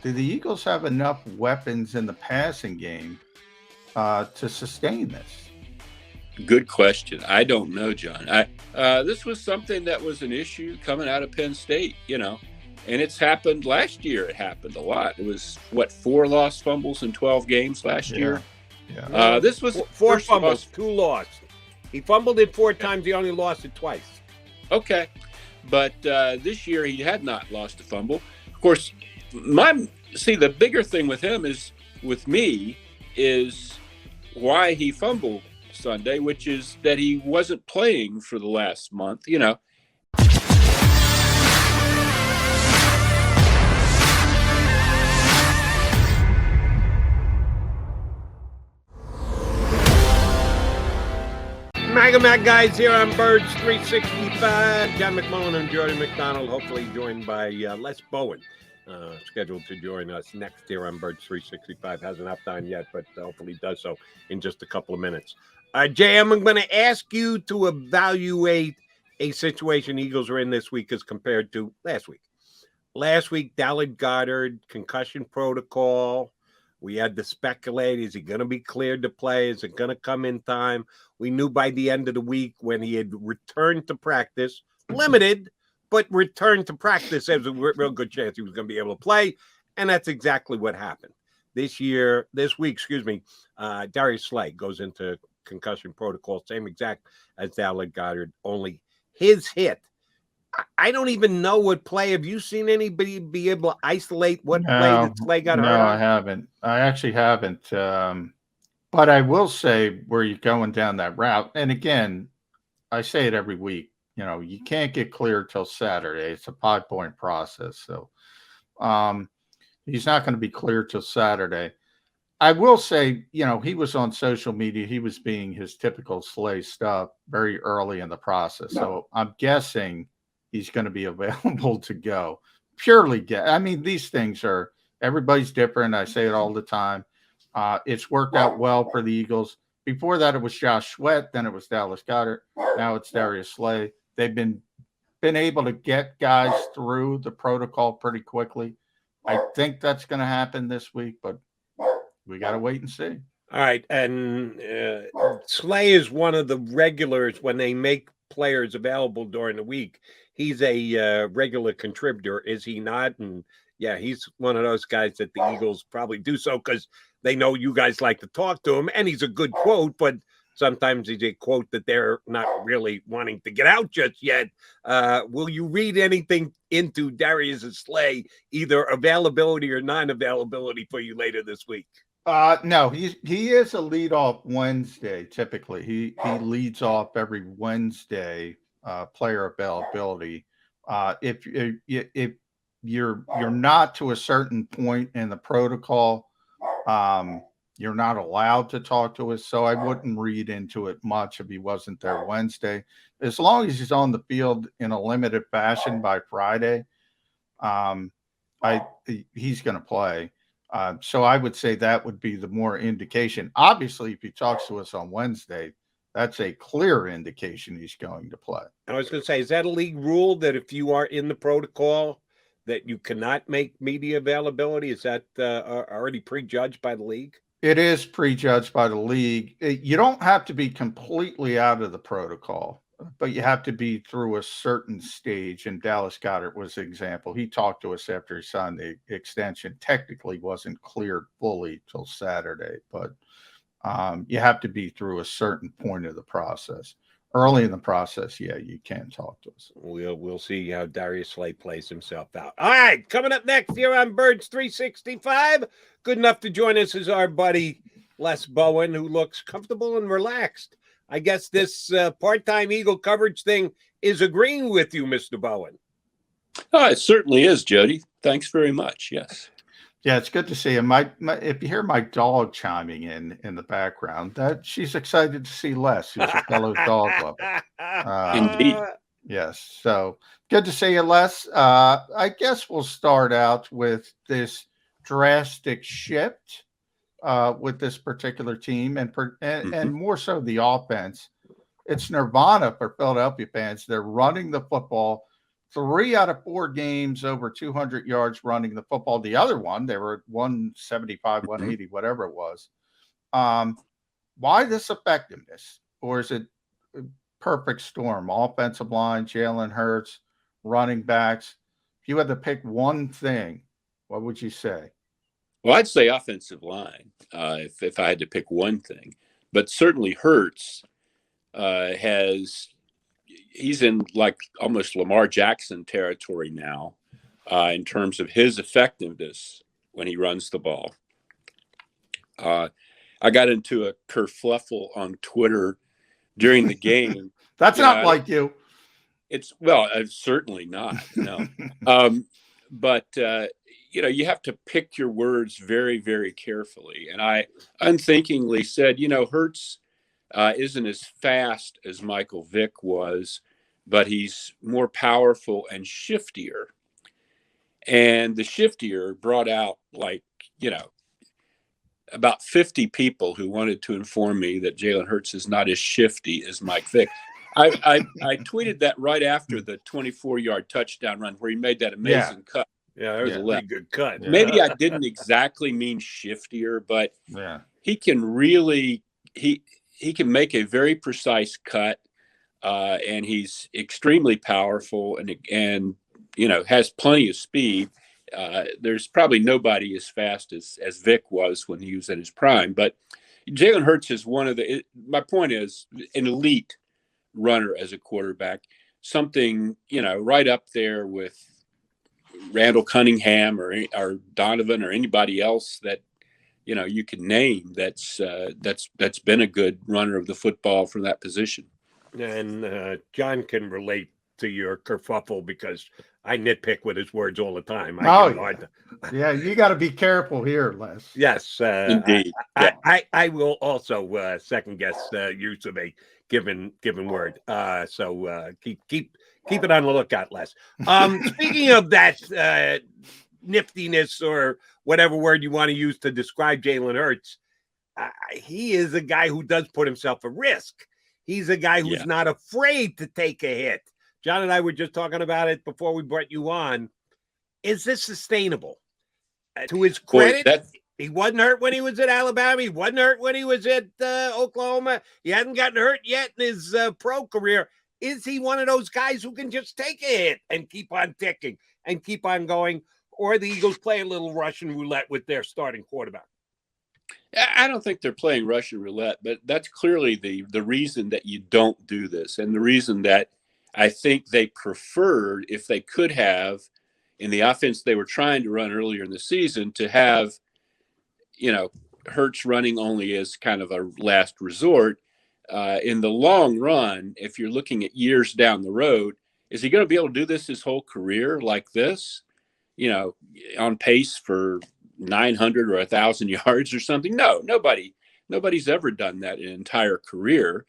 do the Eagles have enough weapons in the passing game to sustain this? Good question. I don't know, John. This was something that was an issue coming out of Penn State, and it's happened last year. It happened a lot. It was 4 lost fumbles in 12 games last year. Yeah. This was four fumbles, 2 lost. He fumbled it 4 times. He only lost it twice. Okay, but this year he had not lost a fumble. Of course, the bigger thing with him is why he fumbled Sunday, which is that he wasn't playing for the last month. Mag guys here on Birds 365. John McMullen and Jordan McDonald, hopefully joined by Les Bowen, scheduled to join us next here on Birds 365. Hasn't hopped on yet, but hopefully does so in just a couple of minutes. JM, I'm going to ask you to evaluate a situation Eagles are in this week as compared to last week. Last week, Dallas Goedert, concussion protocol. We had to speculate, is he going to be cleared to play? Is it going to come in time? We knew by the end of the week when he had returned to practice, limited, but returned to practice, there was a real good chance he was going to be able to play, and that's exactly what happened. This week, Darius Slay goes into concussion protocol, same exact as Dallas Goedert, only his hit. I don't even know what play. Have you seen anybody be able to isolate what play that Slay got hurt on? No, I haven't. I actually haven't. But I will say where you're going down that route, and again, I say it every week, you can't get cleared till Saturday. It's a 5-point process. So he's not going to be cleared till Saturday. I will say, he was on social media. He was being his typical Slay stuff very early in the process. So I'm guessing he's going to be available to go. These things are, everybody's different. I say it all the time. It's worked out well for the Eagles. Before that, it was Josh Sweat. Then it was Dallas Goedert. Now it's Darius Slay. They've been able to get guys through the protocol pretty quickly. I think that's going to happen this week, but we got to wait and see. All right. And Slay is one of the regulars when they make players available during the week. He's a regular contributor, is he not? And yeah, he's one of those guys that the Eagles probably do so because they know you guys like to talk to him, and he's a good quote, but sometimes he's a quote that they're not really wanting to get out just yet. Will you read anything into Darius Slay, either availability or non-availability for you later this week? No, he is a leadoff Wednesday. Typically, he leads off every Wednesday. Player availability. If you're not to a certain point in the protocol, you're not allowed to talk to us. So I wouldn't read into it much if he wasn't there Wednesday. As long as he's on the field in a limited fashion by Friday, he's going to play. So I would say that would be the more indication. Obviously, if he talks to us on Wednesday, that's a clear indication he's going to play. I was going to say, is that a league rule that if you are in the protocol that you cannot make media availability? Is that already prejudged by the league? It is prejudged by the league. You don't have to be completely out of the protocol, but you have to be through a certain stage. And Dallas Goedert was an example. He talked to us after he signed the extension. Technically wasn't cleared fully till Saturday, but you have to be through a certain point of the process. Early in the process, yeah, you can talk to us. We'll see how Darius Slay plays himself out. All right, coming up next here on Birds 365, good enough to join us is our buddy Les Bowen, who looks comfortable and relaxed. I guess this part-time Eagle coverage thing is agreeing with you, Mr. Bowen. Oh, it certainly is, Jody. Thanks very much. Yes. Yeah, it's good to see him. If you hear my dog chiming in the background, that she's excited to see Les, who's a fellow dog lover. Indeed. Yes. So good to see you, Les. I guess we'll start out with this drastic shift with this particular team and more so the offense. It's nirvana for Philadelphia fans. They're running the football 3 out of 4 games over 200 yards running the football. The other one, they were at 175, 180, whatever it was. Why this effectiveness? Or is it a perfect storm? Offensive line, Jalen Hurts, running backs. If you had to pick one thing, what would you say? Well, I'd say offensive line if I had to pick one thing. But certainly Hurts he's in like almost Lamar Jackson territory now in terms of his effectiveness when he runs the ball. I got into a kerfluffle on Twitter during the game. That's not like you. It's certainly not. No. But you have to pick your words very, very carefully. And I unthinkingly said, Hurts isn't as fast as Michael Vick was, but he's more powerful and shiftier. And the shiftier brought out about 50 people who wanted to inform me that Jalen Hurts is not as shifty as Mike Vick. I tweeted that right after the 24-yard touchdown run where he made that amazing cut. Yeah, that was a pretty good cut. Maybe I didn't exactly mean shiftier, but he can really he can make a very precise cut, and he's extremely powerful and has plenty of speed. There's probably nobody as fast as Vic was when he was at his prime, but Jalen Hurts is my point is an elite runner as a quarterback, something, right up there with Randall Cunningham or Donovan or anybody else that, you can name that's been a good runner of the football from that position. And John can relate to your kerfuffle because I nitpick with his words all the time. Yeah, you got to be careful here, Les. Yes, indeed. I will also second guess use of a given word. So keep it on the lookout, Les. Speaking of that niftiness or whatever word you want to use to describe Jalen Hurts, he is a guy who does put himself at risk. He's a guy who's not afraid to take a hit. John and I were just talking about it before we brought you on. Is this sustainable? To his credit, he wasn't hurt when he was at Alabama. He wasn't hurt when he was at Oklahoma. He hadn't gotten hurt yet in his pro career. Is he one of those guys who can just take a hit and keep on ticking and keep on going? Or the Eagles play a little Russian roulette with their starting quarterback? I don't think they're playing Russian roulette, but that's clearly the reason that you don't do this. And the reason that I think they preferred, if they could have, in the offense they were trying to run earlier in the season, to have, Hurts running only as kind of a last resort. In the long run, if you're looking at years down the road, is he going to be able to do this his whole career like this? On pace for 900 or 1,000 yards or something? No, nobody's ever done that in an entire career.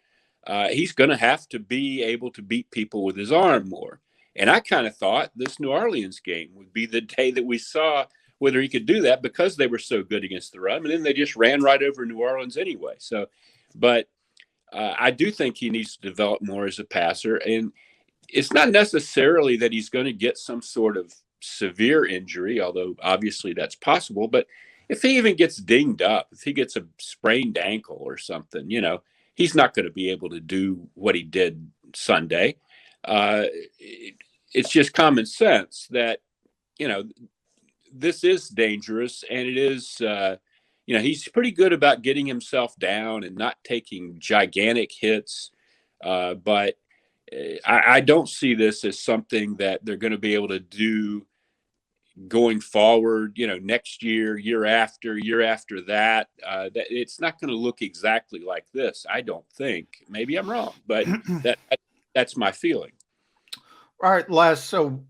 He's going to have to be able to beat people with his arm more. And I kind of thought this New Orleans game would be the day that we saw whether he could do that because they were so good against the run. And then they just ran right over New Orleans anyway. So, but I do think he needs to develop more as a passer. And it's not necessarily that he's going to get some sort of severe injury, although obviously that's possible. But if he even gets dinged up, if he gets a sprained ankle or something, he's not going to be able to do what he did Sunday. It's just common sense that, this is dangerous, and it is, he's pretty good about getting himself down and not taking gigantic hits. But I don't see this as something that they're going to be able to do going forward, next year after that. That it's not going to look exactly like this. I don't think. Maybe I'm wrong, but that's my feeling. All right, Les. So,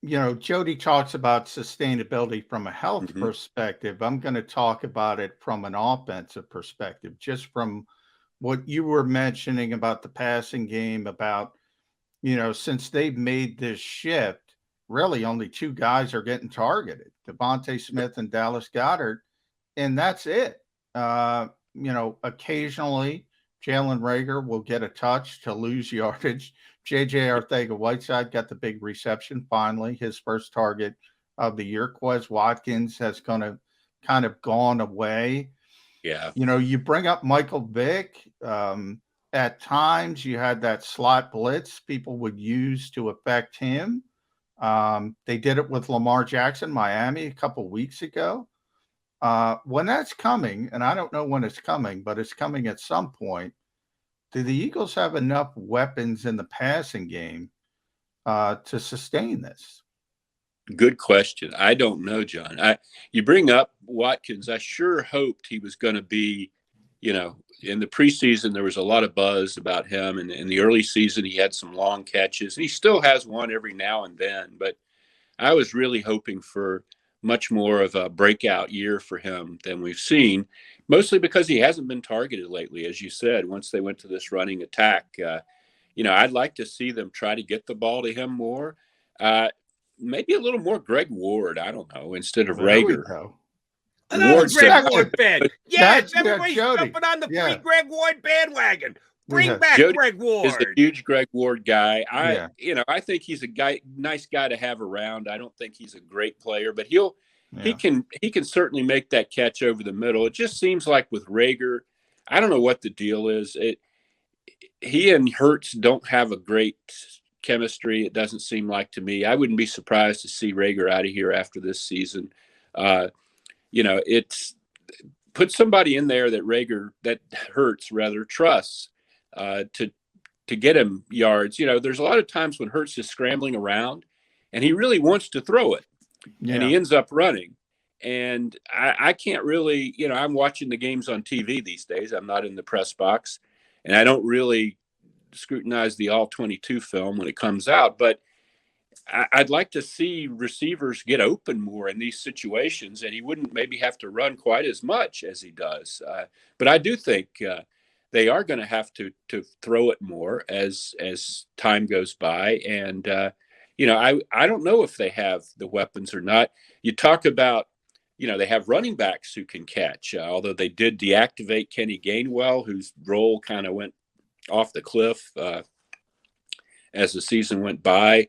Jody talks about sustainability from a health perspective. I'm going to talk about it from an offensive perspective, just from what you were mentioning about the passing game, about, since they've made this shift, really only 2 guys are getting targeted, Devontae Smith and Dallas Goedert, and that's it. Occasionally Jalen Rager will get a touch to lose yardage. J.J. Arcega-Whiteside got the big reception finally, his first target of the year. Quez Watkins has kind of gone away. Yeah. You bring up Michael Vick. At times, you had that slot blitz people would use to affect him. They did it with Lamar Jackson, Miami, a couple weeks ago. When that's coming, and I don't know when it's coming, but it's coming at some point, do the Eagles have enough weapons in the passing game to sustain this? Good question. I don't know, John. You bring up Watkins. I sure hoped he was going to be, in the preseason, there was a lot of buzz about him. And in the early season, he had some long catches. He still has one every now and then. But I was really hoping for much more of a breakout year for him than we've seen, mostly because he hasn't been targeted lately, as you said, once they went to this running attack. I'd like to see them try to get the ball to him more. Maybe a little more Greg Ward, I don't know, instead of Rager. Another Greg Ward fan. Yes, everybody's jumping on the free Greg Ward bandwagon. Bring back Jody Greg Ward. Is a huge Greg Ward guy. I think he's a nice guy to have around. I don't think he's a great player, but he can certainly make that catch over the middle. It just seems like with Rager, I don't know what the deal is. He and Hurts don't have a great chemistry. It doesn't seem like to me. I wouldn't be surprised to see Rager out of here after this season. It's put somebody in there that Hurts rather trusts to get him yards. There's a lot of times when Hurts is scrambling around and he really wants to throw it and he ends up running. And I can't really, I'm watching the games on TV these days. I'm not in the press box and I don't really scrutinize the all 22 film when it comes out, but I'd like to see receivers get open more in these situations, and he wouldn't maybe have to run quite as much as he does. But I do think they are going to have to throw it more as time goes by. And, I don't know if they have the weapons or not. You talk about, they have running backs who can catch, although they did deactivate Kenny Gainwell, whose role kind of went off the cliff as the season went by.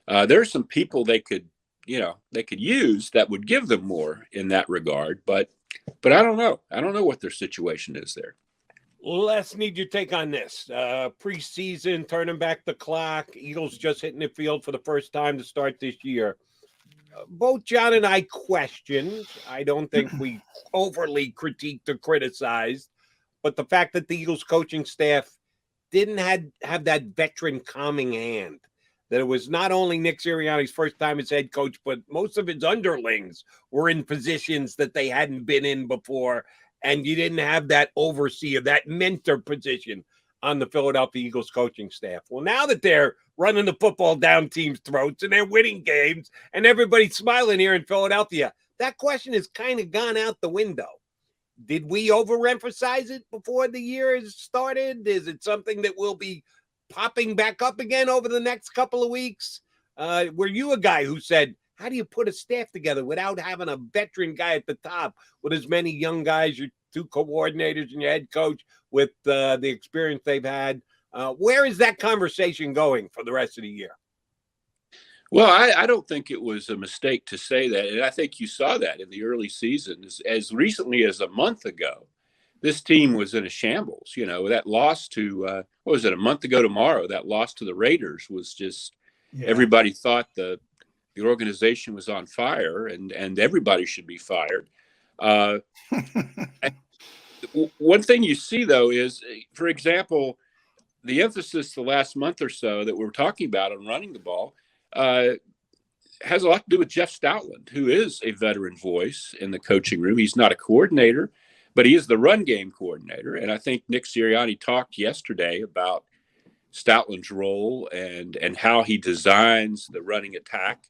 There are some people they could use that would give them more in that regard, but I don't know. I don't know what their situation is there. Les, need your take on this. Preseason, turning back the clock, Eagles just hitting the field for the first time to start this year. Both John and I questioned. I don't think we overly critiqued or criticized, but the fact that the Eagles coaching staff didn't have that veteran calming hand, that it was not only Nick Sirianni's first time as head coach, but most of his underlings were in positions that they hadn't been in before, and you didn't have that overseer, that mentor position on the Philadelphia Eagles coaching staff. Well, now that they're running the football down teams' throats and they're winning games and everybody's smiling here in Philadelphia, that question has kind of gone out the window. Did we overemphasize it before the year has started? Is it something that will be popping back up again over the next couple of weeks? Were you a guy who said, how do you put a staff together without having a veteran guy at the top with as many young guys, your two coordinators and your head coach with the experience they've had? Where is that conversation going for the rest of the year? Well, I don't think it was a mistake to say that. And I think you saw that in the early season. As recently as a month ago, this team was in a shambles. That loss to, what was it, a month ago tomorrow, that loss to the Raiders was just, everybody thought the organization was on fire and everybody should be fired. One thing you see, though, is, for example, the emphasis the last month or so that we're talking about on running the ball has a lot to do with Jeff Stoutland, who is a veteran voice in the coaching room. He's not a coordinator, but he is the run game coordinator. And I think Nick Sirianni talked yesterday about Stoutland's role and how he designs the running attack.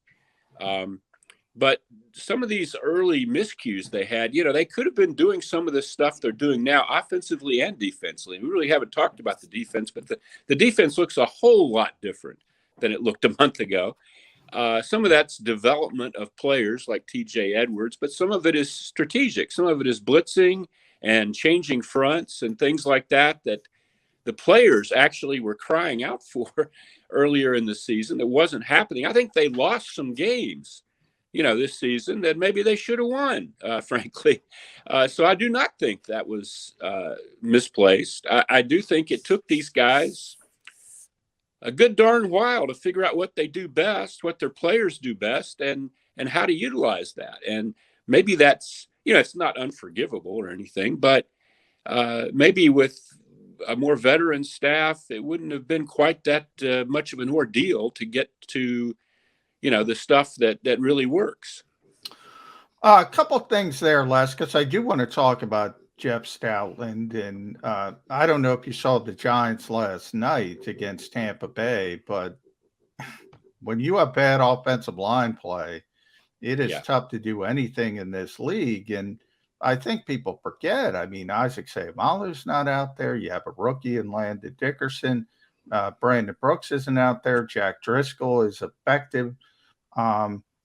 But some of these early miscues they had, they could have been doing some of the stuff they're doing now offensively and defensively. We really haven't talked about the defense, but the defense looks a whole lot different than it looked a month ago. Some of that's development of players like TJ Edwards, but some of it is strategic. Some of it is blitzing and changing fronts and things like that the players actually were crying out for earlier in the season that wasn't happening. I think they lost some games, this season that maybe they should have won, frankly. So I do not think that was misplaced. I do think it took these guys a good darn while to figure out what they do best, what their players do best, and how to utilize that. And maybe that's, it's not unforgivable or anything, but maybe with a more veteran staff, it wouldn't have been quite that much of an ordeal to get to, the stuff that really works. A couple things there, Les, because I do want to talk about Jeff Stoutland. And I don't know if you saw the Giants last night against Tampa Bay, but when you have bad offensive line play, it is tough to do anything in this league. And I think people forget. I mean, Isaac Seumalo's not out there. You have a rookie in Landon Dickerson. Brandon Brooks isn't out there. Jack Driscoll is effective.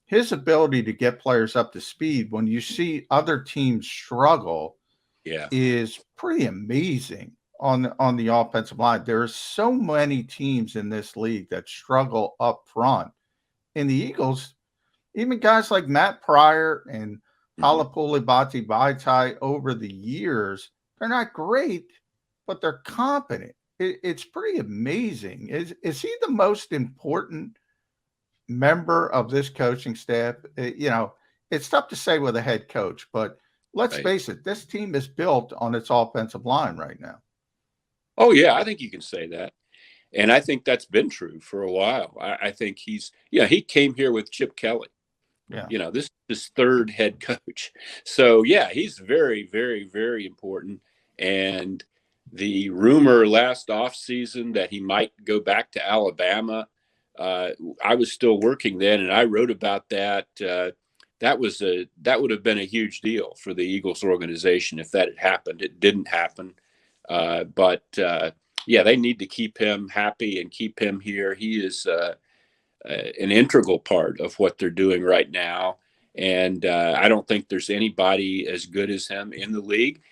His ability to get players up to speed when you see other teams struggle is pretty amazing on the offensive line. There are so many teams in this league that struggle up front. In the Eagles, even guys like Matt Pryor and Halapoulivaati Vaitai over the years, they're not great, but they're competent. It's pretty amazing. Is he the most important member of this coaching staff? It's tough to say with a head coach, but let's face it, this team is built on its offensive line right now. Oh, yeah, I think you can say that. And I think that's been true for a while. I think he came here with Chip Kelly. Yeah. This is his third head coach. So, yeah, he's very, very, very important. And the rumor last offseason that he might go back to Alabama, I was still working then, and I wrote about that. That would have been a huge deal for the Eagles organization if that had happened. It didn't happen. But they need to keep him happy and keep him here. He is an integral part of what they're doing right now. And I don't think there's anybody as good as him in the league.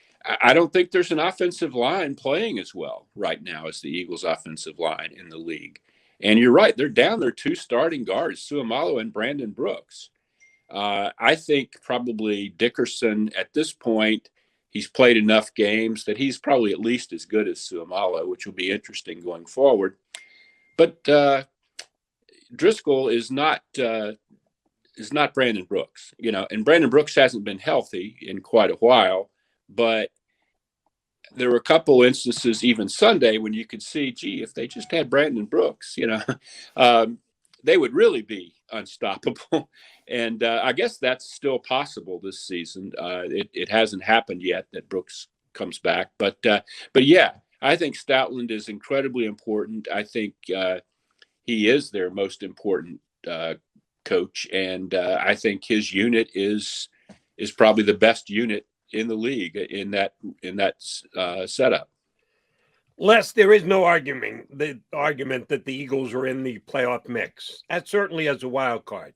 I don't think there's an offensive line playing as well right now as the Eagles' offensive line in the league. And you're right, they're down their two starting guards, Seumalo and Brandon Brooks. I think probably Dickerson at this point, he's played enough games that he's probably at least as good as Seumalo, which will be interesting going forward. But Driscoll is not Brandon Brooks, and Brandon Brooks hasn't been healthy in quite a while. But there were a couple instances, even Sunday, when you could see, gee, if they just had Brandon Brooks, they would really be unstoppable. And I guess that's still possible this season. It hasn't happened yet that Brooks comes back. But yeah, I think Stoutland is incredibly important. I think he is their most important coach. And I think his unit is probably the best unit in the league in that setup. Les, there is no argument that the Eagles are in the playoff mix. That certainly as a wild card.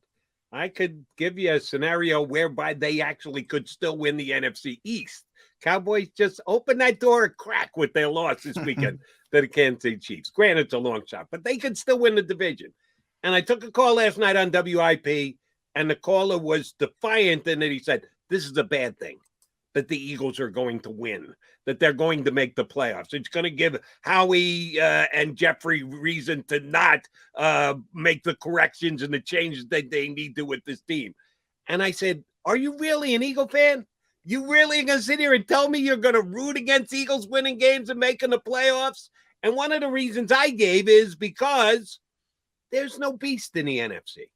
I could give you a scenario whereby they actually could still win the NFC East. Cowboys just opened that door a crack with their loss this weekend to the Kansas City Chiefs. Granted, it's a long shot, but they could still win the division. And I took a call last night on WIP, and the caller was defiant in that he said, this is a bad thing, that the Eagles are going to win, that they're going to make the playoffs. It's going to give Howie and Jeffrey reason to not make the corrections and the changes that they need to with this team. And I said, are you really an Eagle fan? You really going to sit here and tell me you're going to root against Eagles winning games and making the playoffs? And one of the reasons I gave is because there's no beast in the NFC.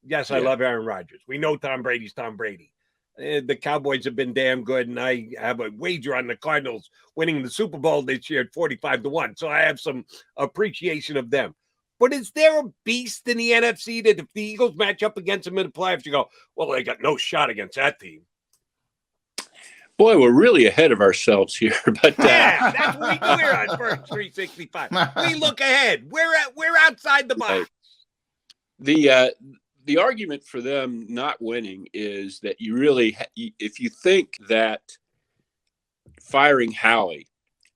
Yes, I love Aaron Rodgers. We know Tom Brady's Tom Brady. The Cowboys have been damn good, and I have a wager on the Cardinals winning the Super Bowl this year at 45-1. So I have some appreciation of them. But is there a beast in the NFC that if the Eagles match up against them in the playoffs, you go, well, they got no shot against that team? Boy, we're really ahead of ourselves here. But yeah, that's what we do here on First 365. We look ahead. We're outside the box. The argument for them not winning is that you really, if you think that firing Howie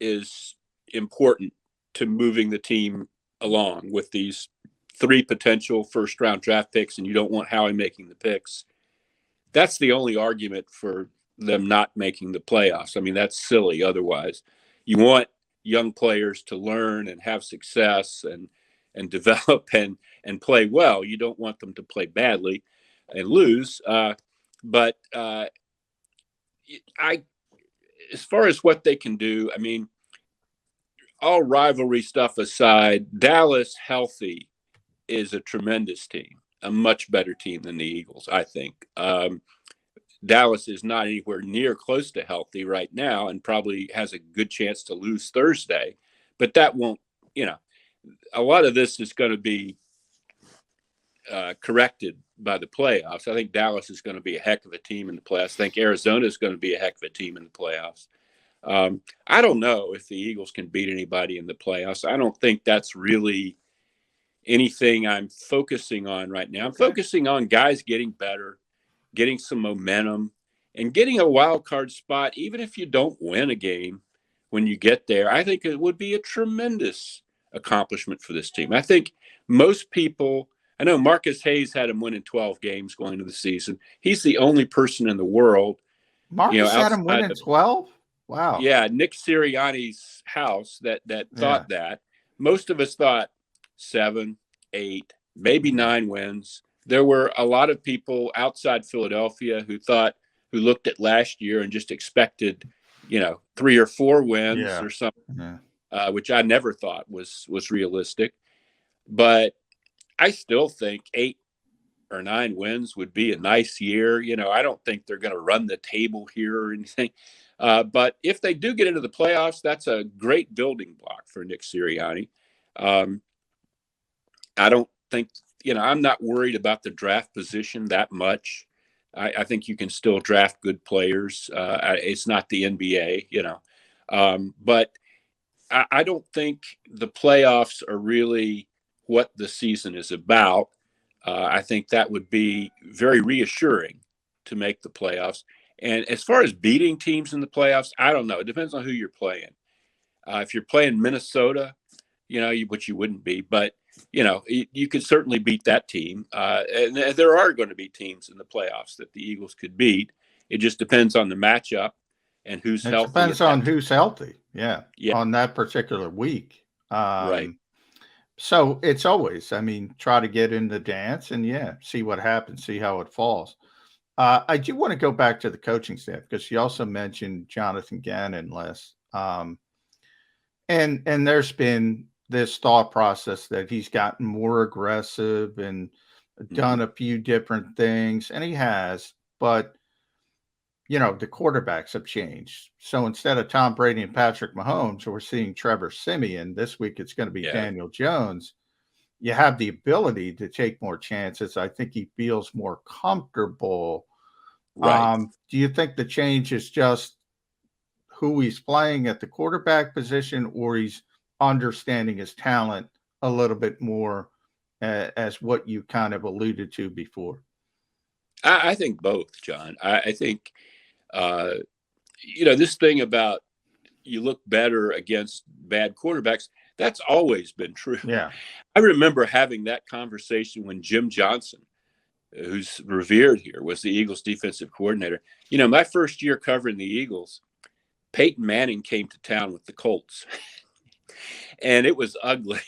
is important to moving the team along with these 3 potential first-round draft picks, and you don't want Howie making the picks. That's the only argument for them not making the playoffs. I mean, that's silly otherwise. You want young players to learn and have success and develop and play well. You don't want them to play badly and lose. But as far as what they can do, I mean, all rivalry stuff aside, Dallas healthy is a tremendous team, a much better team than the Eagles, I think. Dallas is not anywhere near close to healthy right now and probably has a good chance to lose Thursday. But that won't, a lot of this is going to be corrected by the playoffs. I think Dallas is going to be a heck of a team in the playoffs. I think Arizona is going to be a heck of a team in the playoffs. I don't know if the Eagles can beat anybody in the playoffs. I don't think that's really anything I'm focusing on right now. I'm focusing on guys getting better, getting some momentum, and getting a wild card spot. Even if you don't win a game when you get there, I think it would be a tremendous accomplishment for this team. I think most people, I know Marcus Hayes had him winning 12 games going into the season. He's the only person in the world. Marcus had him winning 12? Wow. Yeah, Nick Sirianni's house that thought that. Most of us thought 7, 8, maybe 9 wins. There were a lot of people outside Philadelphia who looked at last year and just expected, 3 or 4 wins or something, which I never thought was realistic. But I still think 8 or 9 wins would be a nice year. I don't think they're going to run the table here or anything. But if they do get into the playoffs, that's a great building block for Nick Sirianni. I don't think, I'm not worried about the draft position that much. I think you can still draft good players. It's not the NBA, but I don't think the playoffs are really what the season is about. I think that would be very reassuring to make the playoffs. And as far as beating teams in the playoffs, I don't know. It depends on who you're playing. If you're playing Minnesota, which you wouldn't be, but you could certainly beat that team. And there are going to be teams in the playoffs that the Eagles could beat. It just depends on the matchup and who's healthy. It depends on who's healthy. Yeah. On that particular week. Right. So it's always, try to get in the dance and see what happens, see how it falls. I do want to go back to the coaching staff because you also mentioned Jonathan Gannon last. And there's been this thought process that he's gotten more aggressive and done a few different things, and he has, but the quarterbacks have changed. So instead of Tom Brady and Patrick Mahomes, we're seeing Trevor Siemian. This week it's going to be Daniel Jones. You have the ability to take more chances. I think he feels more comfortable. Right. Do you think the change is just who he's playing at the quarterback position, or he's understanding his talent a little bit more, as what you kind of alluded to before? I think both, John. I think, this thing about you look better against bad quarterbacks, that's always been true. Yeah. I remember having that conversation when Jim Johnson, who's revered here, was the Eagles defensive coordinator. My first year covering the Eagles, Peyton Manning came to town with the Colts, and it was ugly.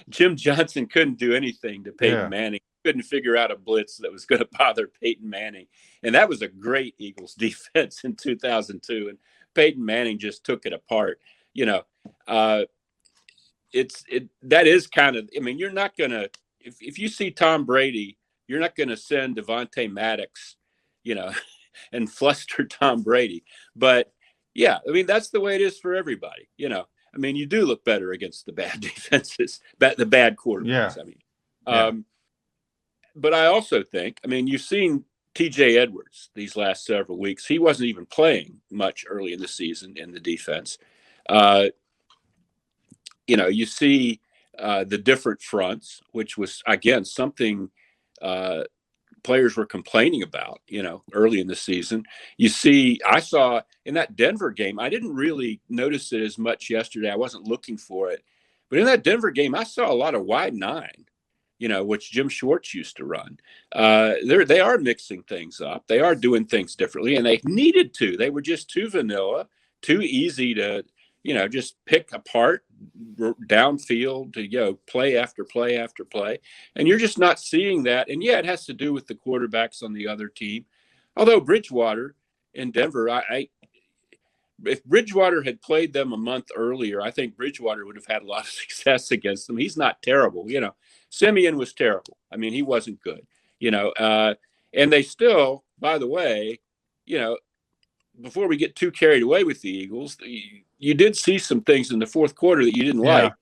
Jim Johnson couldn't do anything to Peyton Manning. Couldn't figure out a blitz that was going to bother Peyton Manning. And that was a great Eagles defense in 2002. And Peyton Manning just took it apart. That is kind of, you're not going to, if you see Tom Brady, you're not going to send Devontae Maddox, and fluster Tom Brady. But that's the way it is for everybody. You do look better against the bad defenses, the bad quarterbacks. But I also think, you've seen TJ Edwards these last several weeks. He wasn't even playing much early in the season in the defense. You see the different fronts, which was, again, something players were complaining about, early in the season. I saw in that Denver game, I didn't really notice it as much yesterday. I wasn't looking for it. But in that Denver game, I saw a lot of wide nine, which Jim Schwartz used to run. They are mixing things up. They are doing things differently, and they needed to. They were just too vanilla, too easy to, just pick apart downfield to, play after play after play. And you're just not seeing that. And yeah, it has to do with the quarterbacks on the other team. Although Bridgewater in Denver, if Bridgewater had played them a month earlier, I think Bridgewater would have had a lot of success against them. He's not terrible. Simeon was terrible. I mean, he wasn't good, and they still, by the way, before we get too carried away with the Eagles, you did see some things in the fourth quarter that you didn't like.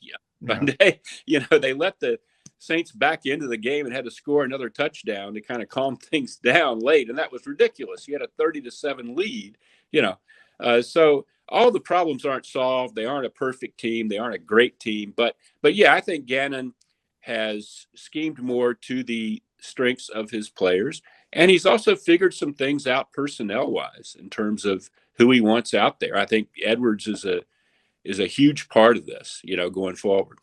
But they let the Saints back into the game and had to score another touchdown to kind of calm things down late. And that was ridiculous. You had a 30-7 lead, so all the problems aren't solved. They aren't a perfect team. They aren't a great team. But yeah, I think Gannon has schemed more to the strengths of his players. And he's also figured some things out personnel-wise in terms of who he wants out there. I think Edwards is a huge part of this, going forward.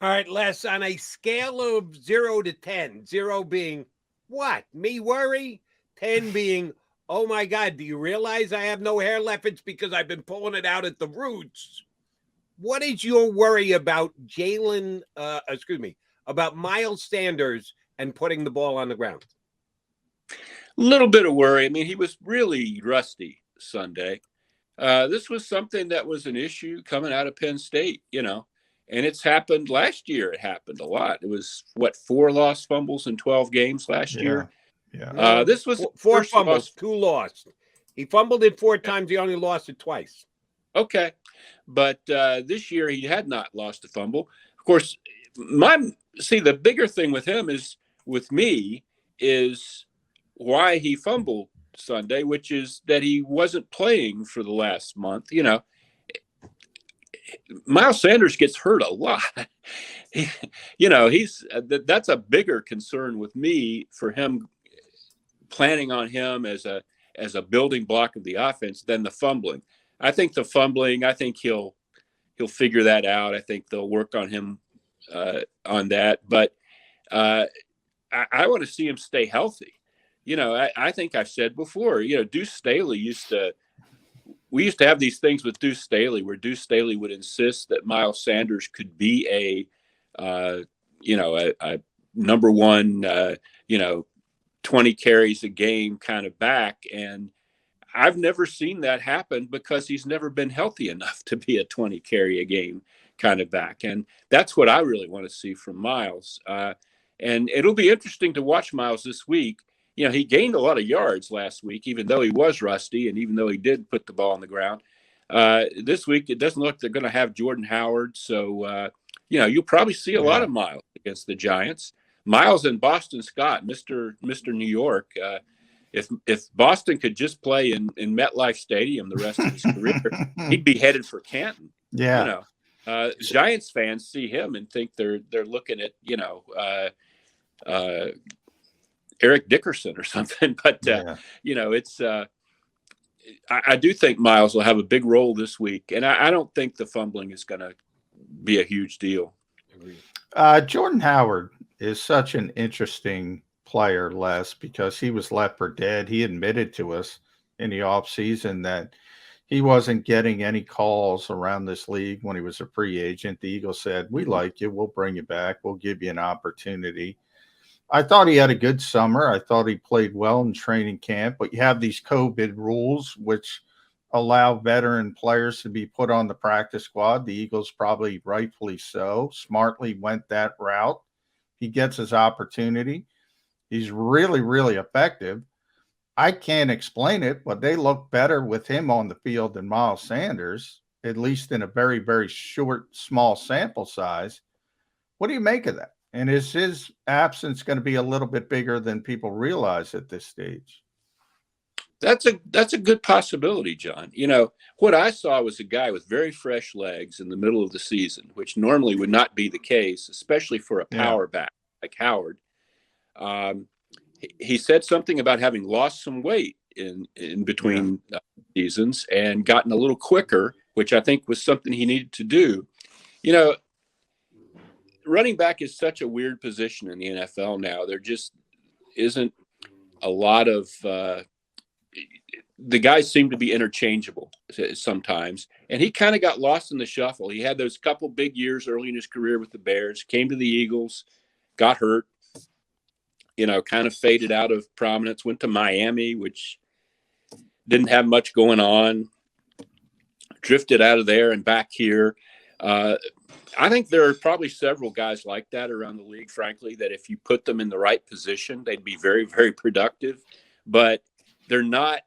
All right, Les, on a scale of 0 to 10, 0 being what? Me worry? 10 being, oh my God, do you realize I have no hair left? It's because I've been pulling it out at the roots. What is your worry about about Miles Sanders and putting the ball on the ground? A little bit of worry. I mean, he was really rusty Sunday. This was something that was an issue coming out of Penn State, and it's happened last year. It happened a lot. It was 4 lost fumbles in 12 games last year. Yeah. This was 4 fumbles, 2 lost. He fumbled it 4 times. He only lost it twice. Okay. But this year he had not lost a fumble. Of course, the bigger thing with me is why he fumbled Sunday, which is that he wasn't playing for the last month. Miles Sanders gets hurt a lot. That's a bigger concern with me for him, planning on him as a building block of the offense than the fumbling. I think he'll figure that out. I think they'll work on him on that. But I want to see him stay healthy. I think I've said before, Deuce Staley we used to have these things with Deuce Staley where Deuce Staley would insist that Miles Sanders could be a number one, 20 carries a game kind of back. And I've never seen that happen because he's never been healthy enough to be a 20 carry a game kind of back. And that's what I really want to see from Miles. And it'll be interesting to watch Miles this week. He gained a lot of yards last week, even though he was rusty and even though he did put the ball on the ground. This week, it doesn't look they're going to have Jordan Howard. So, you'll probably see a lot of Miles against the Giants. Miles and Boston Scott, Mr. New York. If Boston could just play in MetLife Stadium the rest of his career, he'd be headed for Canton. Yeah. Giants fans see him and think they're looking at, Eric Dickerson or something. But, it's I do think Miles will have a big role this week. And I don't think the fumbling is going to be a huge deal. Jordan Howard is such an interesting player, Les, because he was left for dead. He admitted to us in the offseason that he wasn't getting any calls around this league when he was a free agent. The Eagles said, "We like you. We'll bring you back. We'll give you an opportunity." I thought he had a good summer. I thought he played well in training camp, but you have these COVID rules which allow veteran players to be put on the practice squad. The Eagles, probably rightfully so, smartly went that route. He gets his opportunity. He's really, really effective. I can't explain it, but they look better with him on the field than Miles Sanders, at least in a very, very short, small sample size. What do you make of that? And is his absence going to be a little bit bigger than people realize at this stage? That's a good possibility, John. What I saw was a guy with very fresh legs in the middle of the season, which normally would not be the case, especially for a power back like Howard. he said something about having lost some weight in between seasons and gotten a little quicker, which I think was something he needed to do. You know, running back is such a weird position in the NFL now. There just isn't a lot of the guys seem to be interchangeable sometimes, and he kind of got lost in the shuffle. He had those couple big years early in his career with the Bears, came to the Eagles, got hurt, kind of faded out of prominence, went to Miami, which didn't have much going on, drifted out of there and back here. I think there are probably several guys like that around the league, frankly, that if you put them in the right position, they'd be very, very productive. But they're not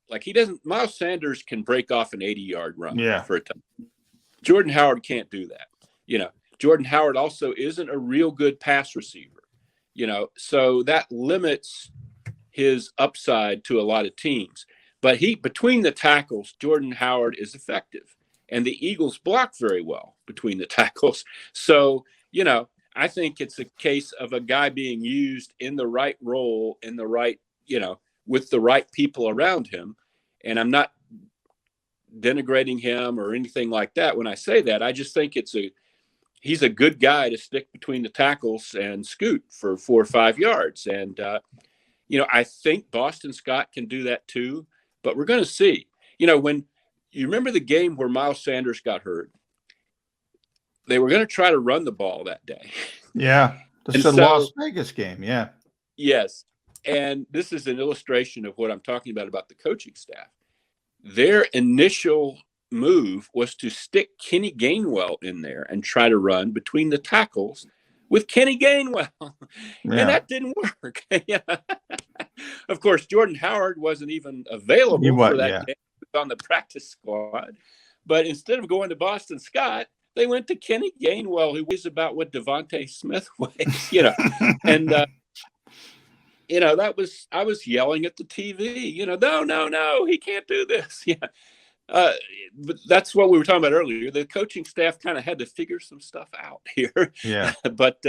like Miles Sanders can break off an 80-yard run for a time. Jordan Howard can't do that. Jordan Howard also isn't a real good pass receiver, so that limits his upside to a lot of teams. But between the tackles, Jordan Howard is effective. And the Eagles block very well between the tackles. So, I think it's a case of a guy being used in the right role, in the right, with the right people around him. And I'm not denigrating him or anything like that when I say that. I just think he's a good guy to stick between the tackles and scoot for 4 or 5 yards. And, I think Boston Scott can do that too. But we're going to see. When you remember the game where Miles Sanders got hurt, they were going to try to run the ball that day. Yeah. This is the Las Vegas game. Yeah. Yes. And this is an illustration of what I'm talking about the coaching staff. Their initial move was to stick Kenny Gainwell in there and try to run between the tackles with Kenny Gainwell. And that didn't work. Of course, Jordan Howard wasn't even available for that game. On the practice squad, but instead of going to Boston Scott, they went to Kenny Gainwell, who weighs about what Devontae Smith weighs, and I was yelling at the TV, no, he can't do this. But that's what we were talking about earlier. The coaching staff kind of had to figure some stuff out here. Yeah. But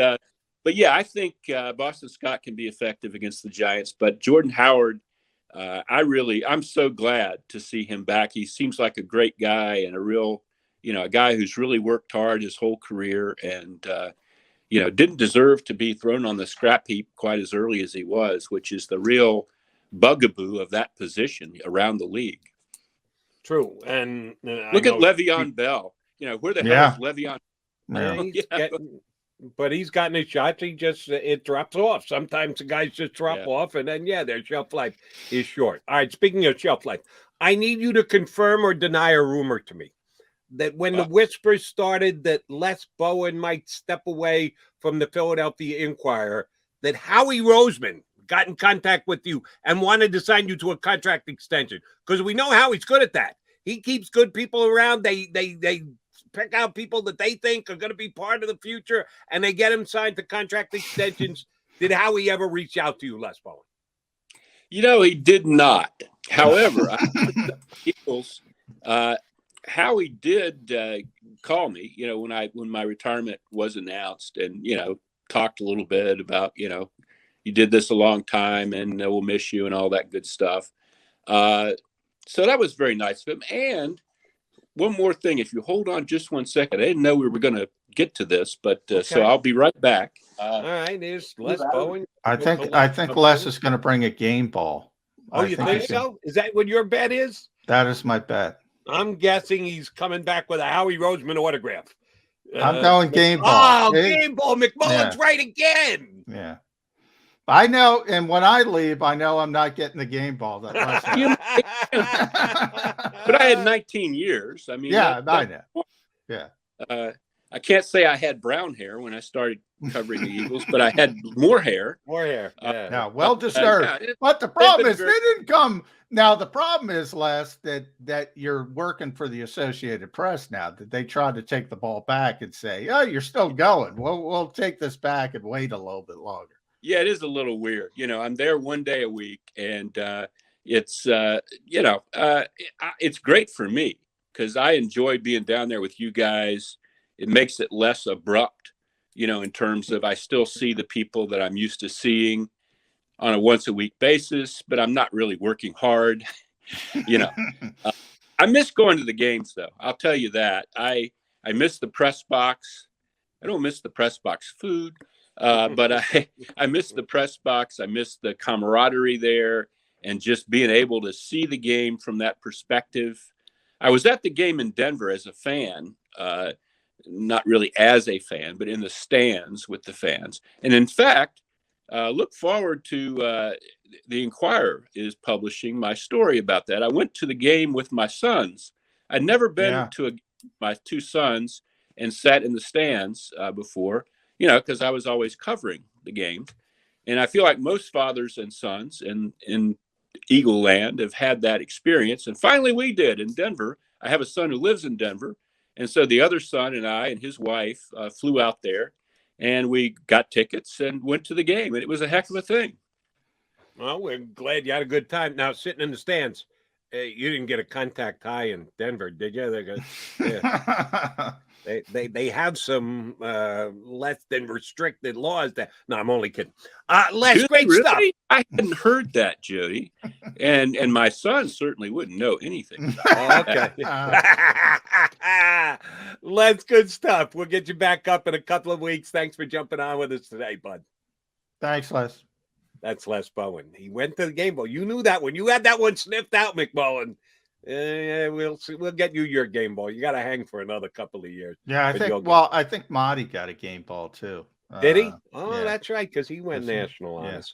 yeah, I think Boston Scott can be effective against the Giants, but Jordan Howard, I'm so glad to see him back. He seems like a great guy and a real, a guy who's really worked hard his whole career and, didn't deserve to be thrown on the scrap heap quite as early as he was, which is the real bugaboo of that position around the league. True. And look at Le'Veon Bell. Where the hell is Le'Veon? But he's gotten his shots. It drops off. Sometimes the guys just drop off, and then, their shelf life is short. All right, speaking of shelf life, I need you to confirm or deny a rumor to me that when the whispers started that Les Bowen might step away from the Philadelphia Inquirer, that Howie Roseman got in contact with you and wanted to sign you to a contract extension. Because we know Howie's good at that. He keeps good people around. They pick out people that they think are going to be part of the future, and they get him signed to contract extensions. Did Howie ever reach out to you, Les Bowen? He did not. However, Eagles, Howie did call me, when my retirement was announced, and talked a little bit about, you did this a long time, and we'll miss you, and all that good stuff. So that was very nice of him. And one more thing, if you hold on just 1 second, I didn't know we were going to get to this, but so I'll be right back. All right, there's Les Bowen. I think Les is going to bring a game ball. Oh, you think so? Is that what your bet is? That is my bet. I'm guessing he's coming back with a Howie Roseman autograph. I'm going game ball. Oh, game ball. McMullen's right again. Yeah. I know, and when I leave, I know I'm not getting the game ball. That but I had 19 years. I mean, I know. Yeah. I can't say I had brown hair when I started covering the Eagles, but I had more hair. More hair. Yeah. Now, well deserved. But the problem is they didn't come. Now, the problem is, Les, that you're working for the Associated Press now, that they tried to take the ball back and say, oh, you're still going. We'll take this back and wait a little bit longer. Yeah, it is a little weird. I'm there 1 day a week, and it's great for me because I enjoy being down there with you guys. It makes it less abrupt, in terms of I still see the people that I'm used to seeing. on a once-a-week basis, but I'm not really working hard. You know, I miss going to the games, though. I'll tell you that. I miss the press box. I don't miss the press box food, but I miss the press box. I miss the camaraderie there and just being able to see the game from that perspective. I was at the game in Denver as a fan, not really as a fan, but in the stands with the fans. And in fact, look forward to the Inquirer is publishing my story about that. I went to the game with my sons. I'd never been to my two sons and sat in the stands before, you know, because I was always covering the game. And I feel like most fathers and sons in Eagle Land have had that experience. And finally we did in Denver. I have a son who lives in Denver. And so the other son and I and his wife flew out there, and we got tickets and went to the game. And it was a heck of a thing. Well, we're glad you had a good time. Now, sitting in the stands, you didn't get a contact high in Denver, did you? They have some less than restricted laws. That no, I'm only kidding. Les, great really? stuff. I hadn't heard that, Jody, and my son certainly wouldn't know anything. Okay. Les, good stuff. We'll get you back up in a couple of weeks. Thanks for jumping on with us today, bud. Thanks, Les. That's Les Bowen. He went to the game. Well, you knew that one. You had that one sniffed out, McMullen. We'll see. We'll get you your game ball. You got to hang for another couple of years. Yeah, I think. Well, I think Marty got a game ball too. Did he? Oh, yeah. That's right, because he went national on us.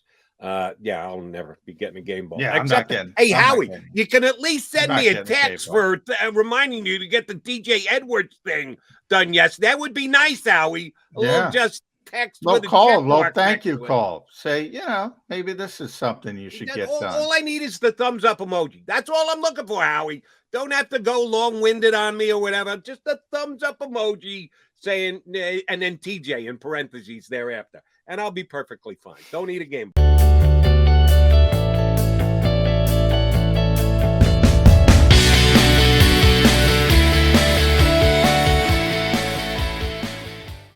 Yeah, I'll never be getting a game ball. Yeah, except, I'm not getting, hey, Howie, you can at least send me a a text for reminding you to get the DJ Edwards thing done. Yes, that would be nice, Howie. A little just text. Well, with a call. check Well, mark thank you. next to it. Call. Say, you know, maybe this is something you should get done. All I need is the thumbs up emoji. That's all I'm looking for, Howie. Don't have to go long-winded on me or whatever. Just a thumbs up emoji saying, and then TJ in parentheses thereafter. And I'll be perfectly fine. Don't need a game.